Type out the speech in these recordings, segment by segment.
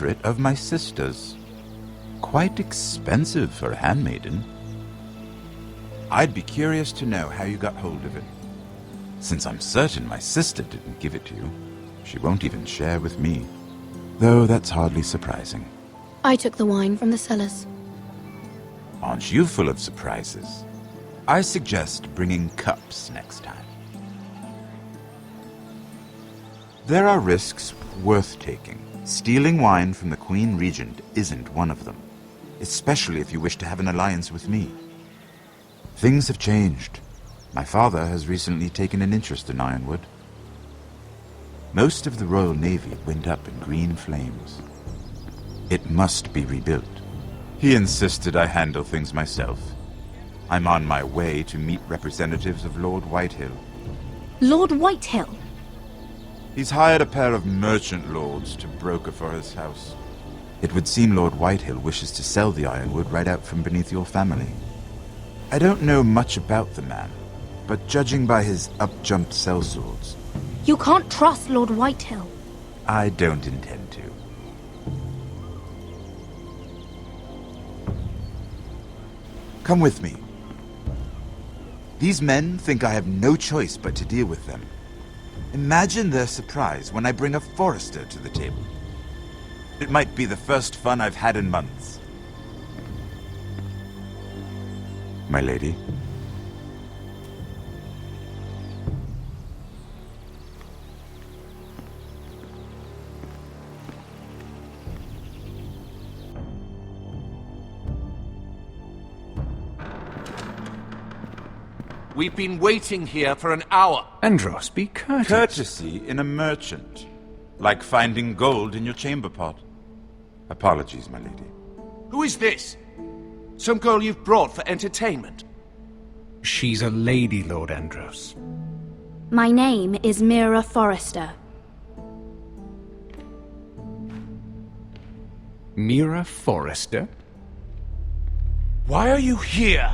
favorite of my sister's. Quite expensive for a handmaiden. I'd be curious to know how you got hold of it. Since I'm certain my sister didn't give it to you, she won't even share with me. Though that's hardly surprising. I took the wine from the cellars. Aren't you full of surprises? I suggest bringing cups next time. There are risks worth taking. Stealing wine from the Queen Regent isn't one of them, especially if you wish to have an alliance with me. Things have changed. My father has recently taken an interest in Ironwood. Most of the Royal Navy went up in green flames. It must be rebuilt. He insisted I handle things myself. I'm on my way to meet representatives of Lord Whitehill. Lord Whitehill? He's hired a pair of merchant lords to broker for his house. It would seem Lord Whitehill wishes to sell the Ironwood right out from beneath your family. I don't know much about the man, but judging by his up-jumped sellswords... You can't trust Lord Whitehill. I don't intend to. Come with me. These men think I have no choice but to deal with them. Imagine their surprise when I bring a forester to the table. It might be the first fun I've had in months. My lady. We've been waiting here for an hour. Andros, be courteous. Courtesy in a merchant. Like finding gold in your chamber pot. Apologies, my lady. Who is this? Some girl you've brought for entertainment? She's a lady, Lord Andros. My name is Mira Forrester. Mira Forrester? Why are you here?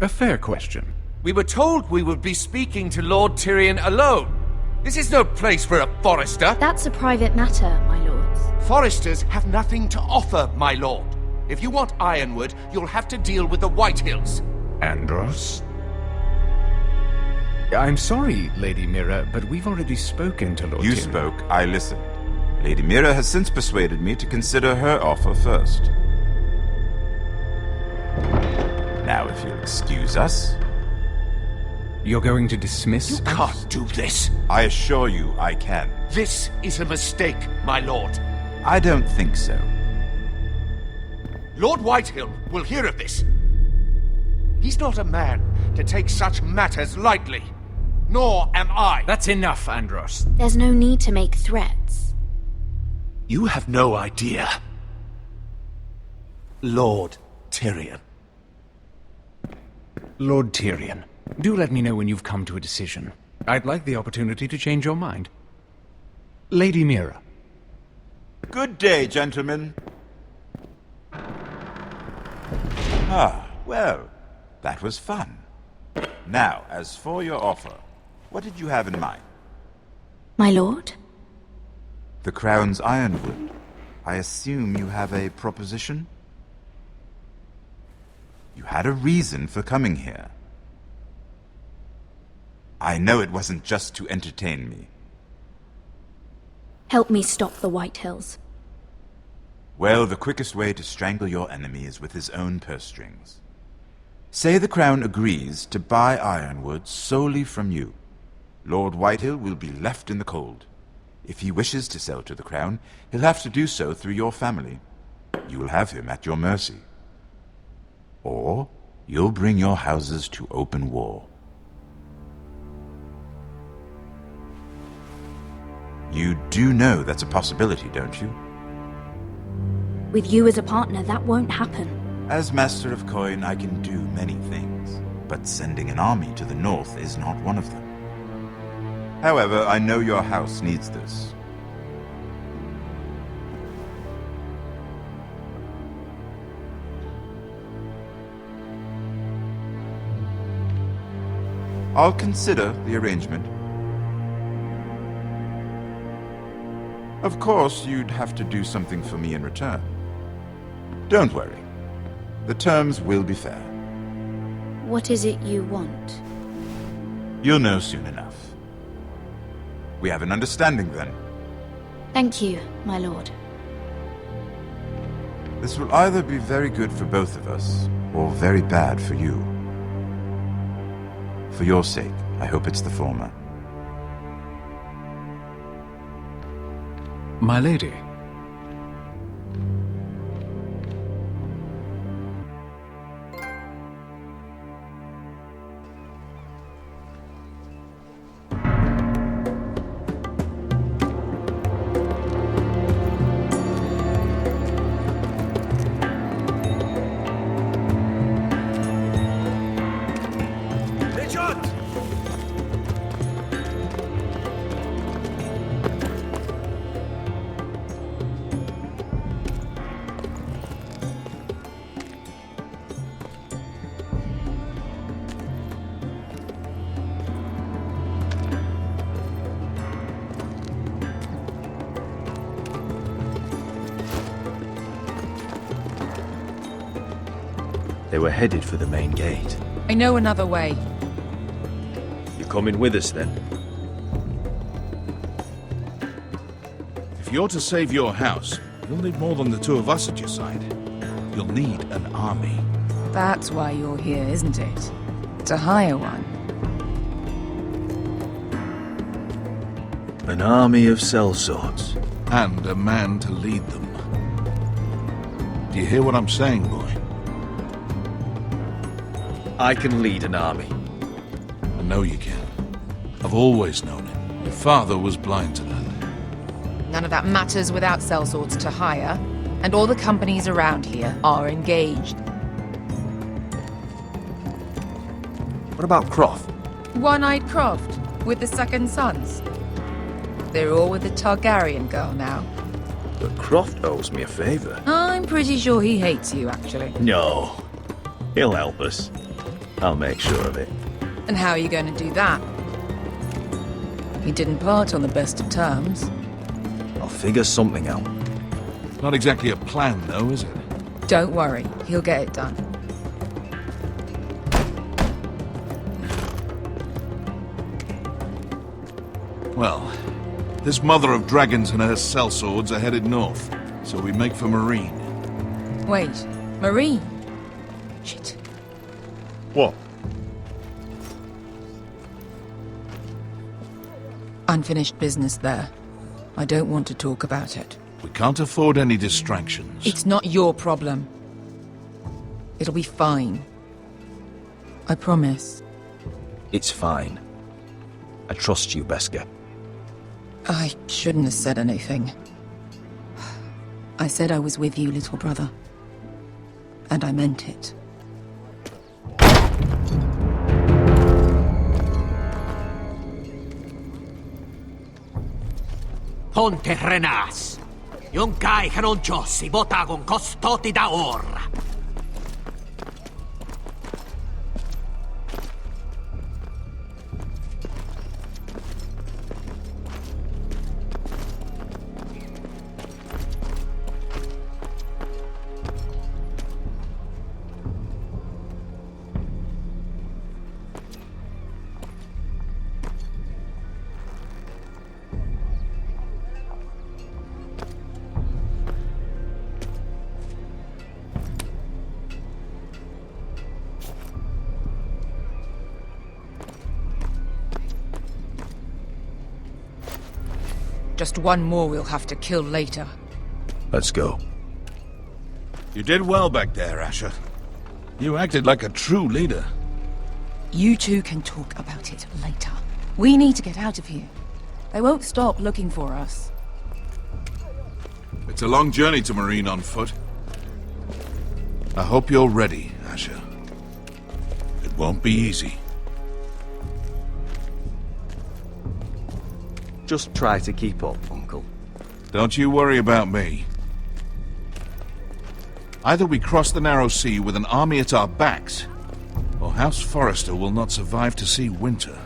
A fair question. We were told we would be speaking to Lord Tyrion alone. This is no place for a forester. That's a private matter, my lords. Foresters have nothing to offer, my lord. If you want Ironwood, you'll have to deal with the Whitehills. Andros? I'm sorry, Lady Mira, but we've already spoken to Lord You Tyrion. spoke, I listened. Lady Mira has since persuaded me to consider her offer first. Now, if you'll excuse us... You're going to dismiss You us? can't do this. I assure you I can. This is a mistake, my lord. I don't think so. Lord Whitehill will hear of this. He's not a man to take such matters lightly. Nor am I. That's enough, Andros. There's no need to make threats. You have no idea. Lord Tyrion. Lord Tyrion, do let me know when you've come to a decision. I'd like the opportunity to change your mind. Lady Mira. Good day, gentlemen. Ah, well, that was fun. Now, as for your offer, what did you have in mind? My lord? The Crown's Ironwood. I assume you have a proposition? You had a reason for coming here. I know it wasn't just to entertain me. Help me stop the Whitehills. Well, the quickest way to strangle your enemy is with his own purse strings. Say the Crown agrees to buy Ironwood solely from you. Lord Whitehill will be left in the cold. If he wishes to sell to the Crown, he'll have to do so through your family. You will have him at your mercy. Or you'll bring your houses to open war. You do know that's a possibility, don't you? With you as a partner, that won't happen. As Master of Coin, I can do many things, but sending an army to the north is not one of them. However, I know your house needs this. I'll consider the arrangement. Of course, you'd have to do something for me in return. Don't worry. The terms will be fair. What is it you want? You'll know soon enough. We have an understanding then. Thank you, my lord. This will either be very good for both of us, or very bad for you. For your sake, I hope it's the former. My lady. They were headed for the main gate. I know another way. You coming with us then? If you're to save your house, you'll need more than the two of us at your side. You'll need an army. That's why you're here, isn't it? To hire one. An army of sellswords. And a man to lead them. Do you hear what I'm saying, boy? I can lead an army. I know you can. I've always known it. Your father was blind to that. None of that matters without sellswords to hire, and all the companies around here are engaged. What about Croft? One-eyed Croft, with the second sons. They're all with the Targaryen girl now. But Croft owes me a favor. I'm pretty sure he hates you, actually. No. He'll help us. I'll make sure of it. And how are you going to do that? We didn't part on the best of terms. I'll figure something out. Not exactly a plan, though, is it? Don't worry, he'll get it done. Well, this mother of dragons and her sellswords are headed north, so we make for Marine. Wait, Marine? Shit. What? Unfinished business there. I don't want to talk about it. We can't afford any distractions. It's not your problem. It'll be fine. I promise. It's fine. I trust you, Beskha. I shouldn't have said anything. I said I was with you, little brother. And I meant it. Ponte Renas. Yung kai kanoncho si botagon kostoti da ora. Just one more we'll have to kill later. Let's go. You did well back there, Asher. You acted like a true leader. You two can talk about it later. We need to get out of here. They won't stop looking for us. It's a long journey to Marine on foot. I hope you're ready, Asher. It won't be easy. Just try to keep up, Uncle. Don't you worry about me. Either we cross the narrow sea with an army at our backs, or House Forrester will not survive to see winter.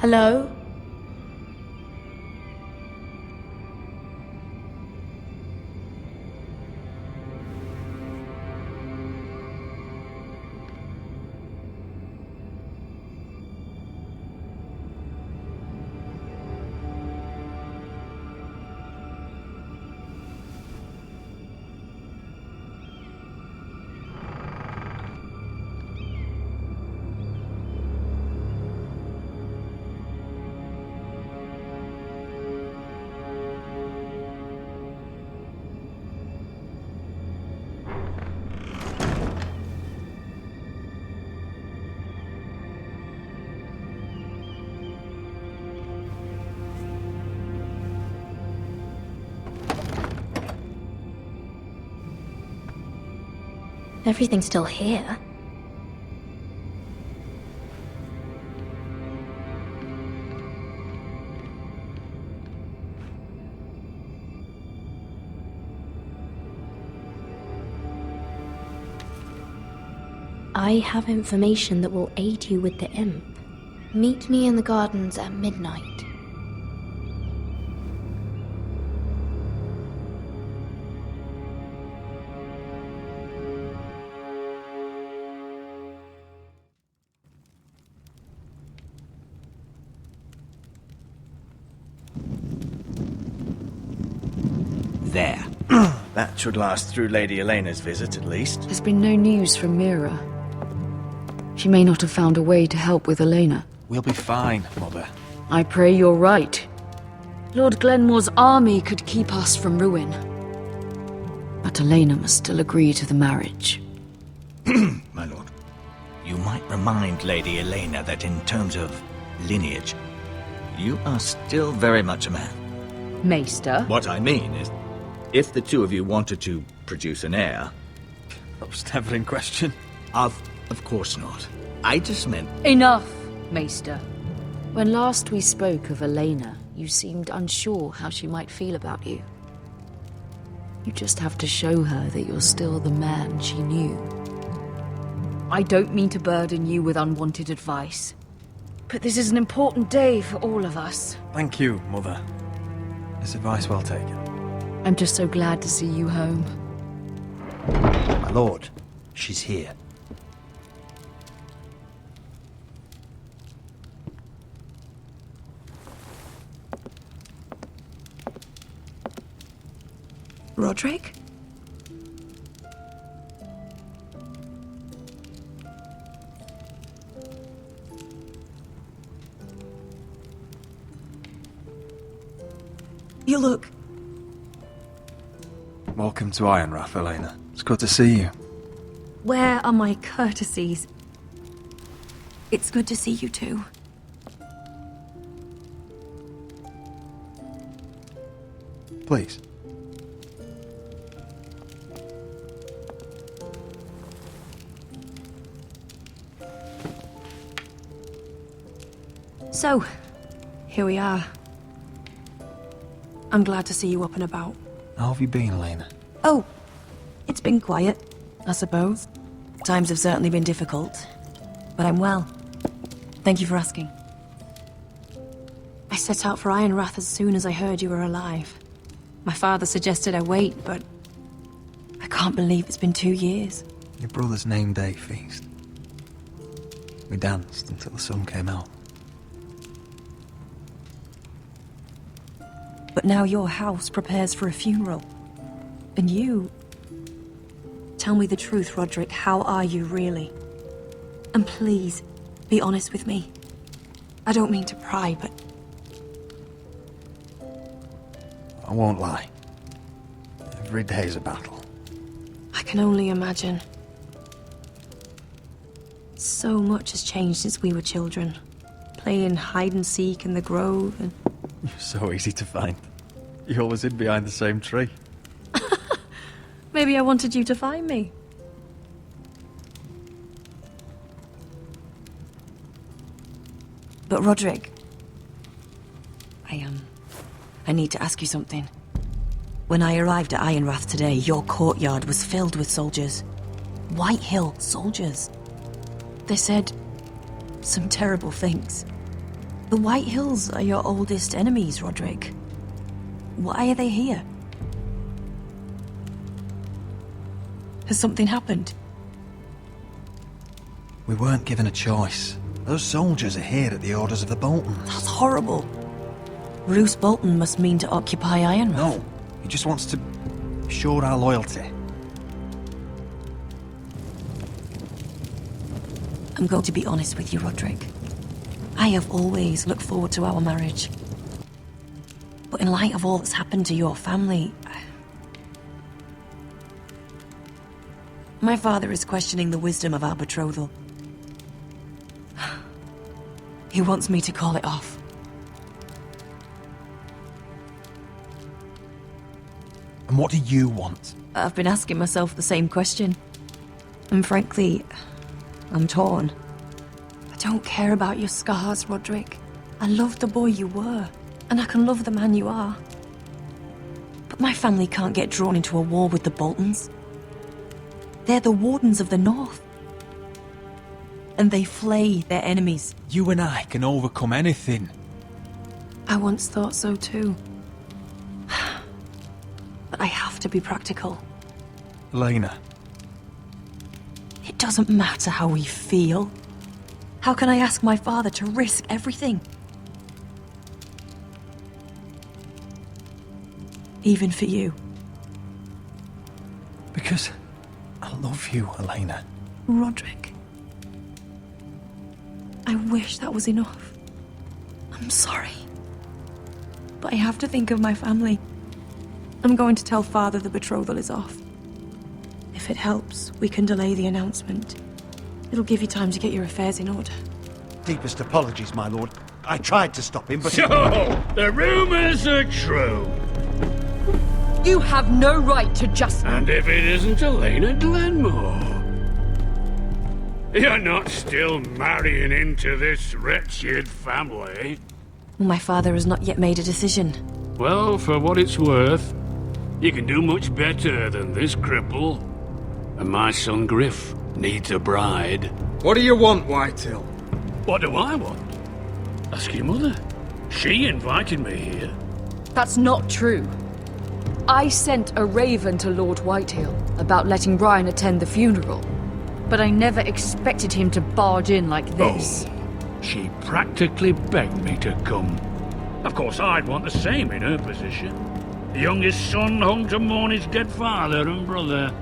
Hello? Everything's still here. I have information that will aid you with the imp. Meet me in the gardens at midnight. There. That should last through Lady Elena's visit, at least. There's been no news from Mira. She may not have found a way to help with Elaena. We'll be fine, Mother. I pray you're right. Lord Glenmore's army could keep us from ruin. But Elaena must still agree to the marriage. My lord. You might remind Lady Elaena that in terms of lineage, you are still very much a man. Maester? What I mean is, if the two of you wanted to produce an heir... That was never in question. Of course not. I just meant... Enough, Maester. When last we spoke of Elaena, you seemed unsure how she might feel about you. You just have to show her that you're still the man she knew. I don't mean to burden you with unwanted advice, but this is an important day for all of us. Thank you, Mother. This advice well taken. I'm just so glad to see you home. My lord, she's here. Rodrik? You look... Welcome to Ironrath, Elaena. It's good to see you. Where are my courtesies? It's good to see you too. Please. So, here we are. I'm glad to see you up and about. How have you been, Elaena? Oh, it's been quiet, I suppose. Times have certainly been difficult, but I'm well. Thank you for asking. I set out for Ironrath as soon as I heard you were alive. My father suggested I wait, but I can't believe it's been 2 years. Your brother's name day feast. We danced until the sun came out. But now your house prepares for a funeral. And you... Tell me the truth, Rodrik. How are you, really? And please, be honest with me. I don't mean to pry, but... I won't lie. Every day's a battle. I can only imagine. So much has changed since we were children. Playing hide and seek in the grove and... You're so easy to find. You always hid behind the same tree. Maybe I wanted you to find me. But Rodrik... I need to ask you something. When I arrived at Ironrath today, your courtyard was filled with soldiers. White Hill soldiers. They said some terrible things. The White Hills are your oldest enemies, Rodrik. Why are they here? Has something happened? We weren't given a choice. Those soldiers are here at the orders of the Boltons. That's horrible. Roose Bolton must mean to occupy Ironrath. No, he just wants to show our loyalty. I'm going to be honest with you, Rodrik. I have always looked forward to our marriage. But in light of all that's happened to your family... My father is questioning the wisdom of our betrothal. He wants me to call it off. And what do you want? I've been asking myself the same question. And frankly, I'm torn. I don't care about your scars, Rodrik. I love the boy you were, and I can love the man you are. But my family can't get drawn into a war with the Boltons. They're the Wardens of the North. And they flay their enemies. You and I can overcome anything. I once thought so too. But I have to be practical. Elaena. It doesn't matter how we feel. How can I ask my father to risk everything? Even for you. Because I love you, Elaena. Rodrik. I wish that was enough. I'm sorry. But I have to think of my family. I'm going to tell Father the betrothal is off. If it helps, we can delay the announcement. It'll give you time to get your affairs in order. Deepest apologies, my lord. I tried to stop him, but... So, the rumors are true. You have no right to just... And if it isn't Elaena Glenmore? You're not still marrying into this wretched family? My father has not yet made a decision. Well, for what it's worth, you can do much better than this cripple. And my son Griff needs a bride. What do you want, Whitehill? What do I want? Ask your mother. She invited me here. That's not true. I sent a raven to Lord Whitehill about letting Brian attend the funeral. But I never expected him to barge in like this. Oh, she practically begged me to come. Of course, I'd want the same in her position. The youngest son home to mourn his dead father and brother.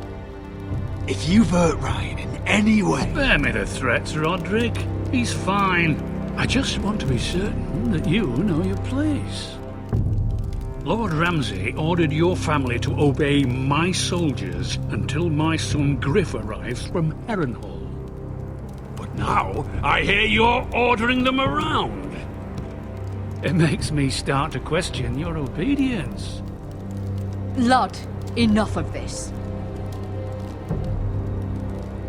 If you've hurt Ryan in any way... Spare me the threats, Rodrik. He's fine. I just want to be certain that you know your place. Lord Ramsay ordered your family to obey my soldiers until my son Griff arrives from Harrenhal. But now, I hear you're ordering them around. It makes me start to question your obedience. Lud, enough of this.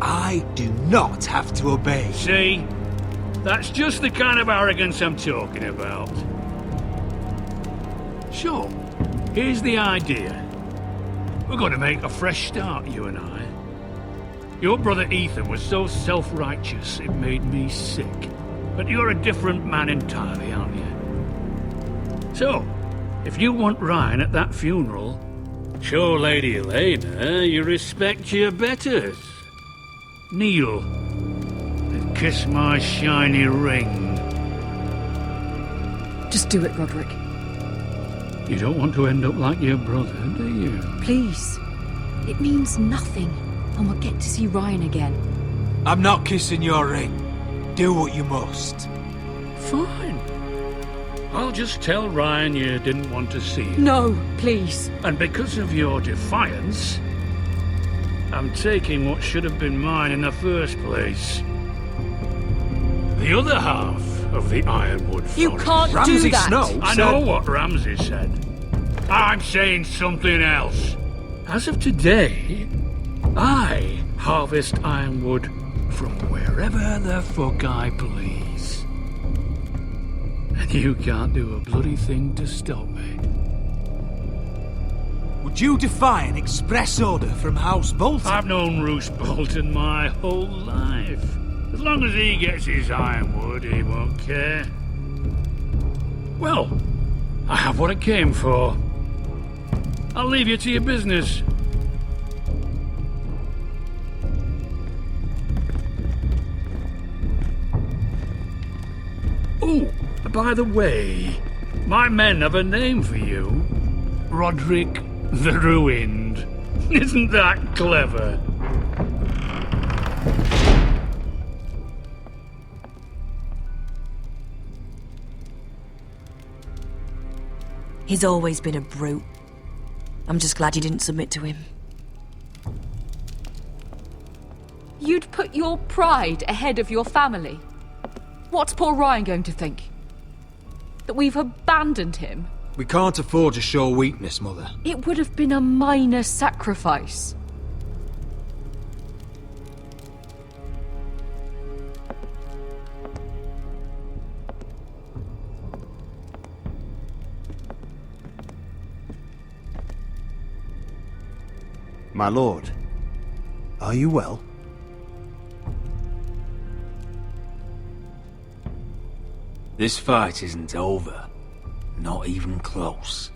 I do not have to obey. See? That's just the kind of arrogance I'm talking about. So, here's the idea. We're going to make a fresh start, you and I. Your brother Ethan was so self-righteous it made me sick. But you're a different man entirely, aren't you? So, if you want Ryan at that funeral, show Lady Elaena you respect your betters. Kneel and kiss my shiny ring. Just do it, Rodrik. You don't want to end up like your brother, do you? Please. It means nothing, and we'll get to see Ryan again. I'm not kissing your ring. Do what you must. Fine. I'll just tell Ryan you didn't want to see him. No, please. And because of your defiance, I'm taking what should have been mine in the first place. The other half of the Ironwood Forest. You can't Ramsay do that. Snow I know what Ramsay said. I'm saying something else. As of today, I harvest ironwood from wherever the fuck I please. And you can't do a bloody thing to stop me. Would you defy an express order from House Bolton? I've known Roose Bolton my whole life. As long as he gets his ironwood, he won't care. Well, I have what I came for. I'll leave you to your business. Oh, by the way, my men have a name for you. Rodrik the Ruined. Isn't that clever? He's always been a brute. I'm just glad you didn't submit to him. You'd put your pride ahead of your family? What's poor Ryan going to think? That we've abandoned him? We can't afford to show weakness, Mother. It would have been a minor sacrifice. My lord, are you well? This fight isn't over. Not even close.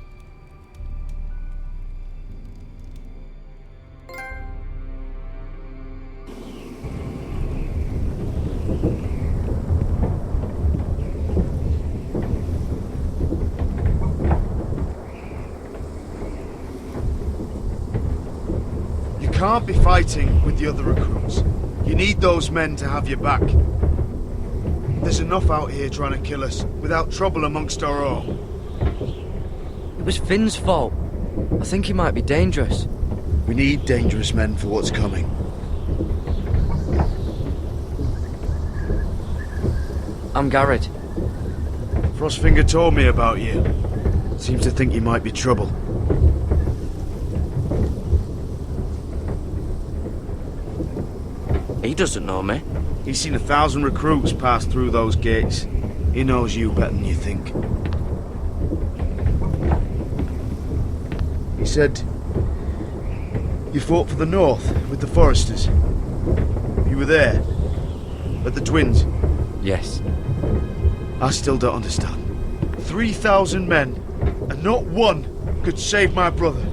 You can't be fighting with the other recruits. You need those men to have your back. There's enough out here trying to kill us, without trouble amongst our own. It was Finn's fault. I think he might be dangerous. We need dangerous men for what's coming. I'm Garrett. Frostfinger told me about you. Seems to think you might be trouble. He doesn't know me. He's seen 1,000 recruits pass through those gates. He knows you better than you think. He said you fought for the North with the Foresters. You were there, at the Twins. Yes. I still don't understand. 3,000 men, and not one could save my brother.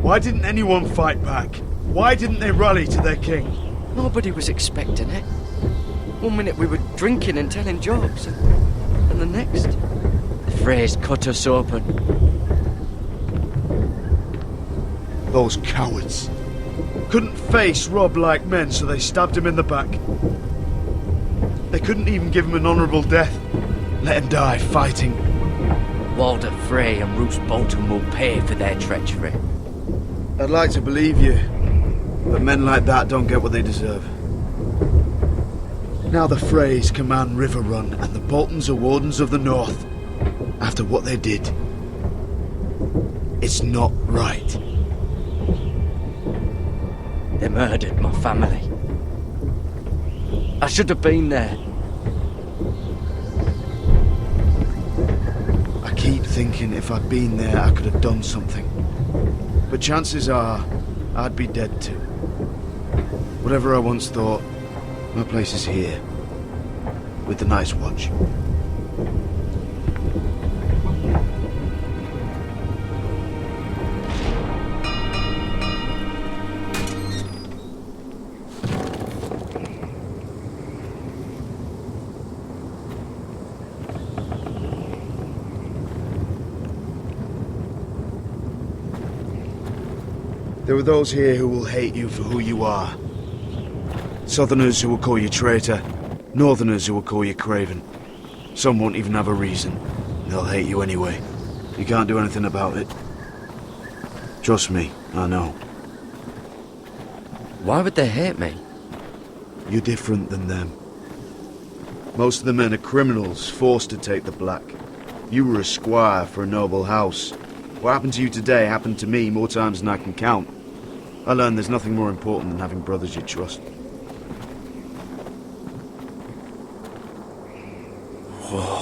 Why didn't anyone fight back? Why didn't they rally to their king? Nobody was expecting it. One minute we were drinking and telling jokes, and the next, the Freys cut us open. Those cowards. Couldn't face Rob like men, so they stabbed him in the back. They couldn't even give him an honourable death. Let him die fighting. Walder Frey and Roose Bolton will pay for their treachery. I'd like to believe you, but men like that don't get what they deserve. Now the Freys command Riverrun, and the Boltons are Wardens of the North. After what they did, it's not right. They murdered my family. I should have been there. I keep thinking if I'd been there, I could have done something. But chances are, I'd be dead too. Whatever I once thought, my place is here, with the Night's Watch. There are those here who will hate you for who you are. Southerners who will call you traitor, Northerners who will call you craven. Some won't even have a reason. They'll hate you anyway. You can't do anything about it. Trust me, I know. Why would they hate me? You're different than them. Most of the men are criminals, forced to take the black. You were a squire for a noble house. What happened to you today happened to me more times than I can count. I learned there's nothing more important than having brothers you trust. Whoa.